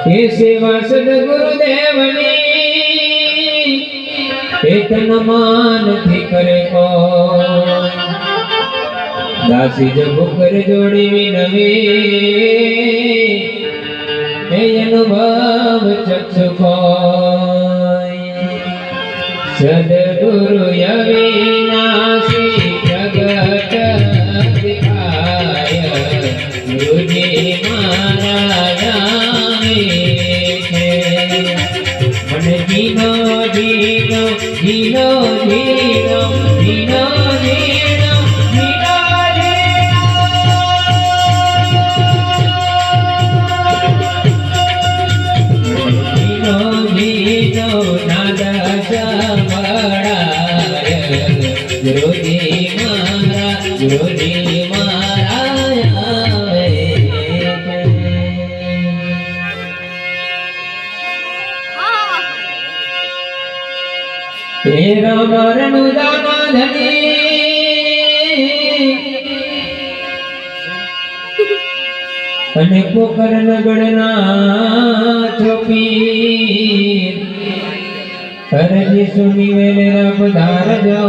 हे सेवा सद्गुरुदेवनी तन मान थी करे को दासी जब कर जोड़ी विनवे हे अनुभव चक्षु को सद्गुरु अविनाशी जगत दिखाय गुरुजी महाराया मन जीनो जीनो जीनो जीनो जीनो जीनो जीनो जीनो नादा समड़ाय गुरुजी महाराज गुरुजी महाराज तेरा मरण जाना धनी अनेको करण गणना चौपीर अरजी सुनी वेलेरा पधार जो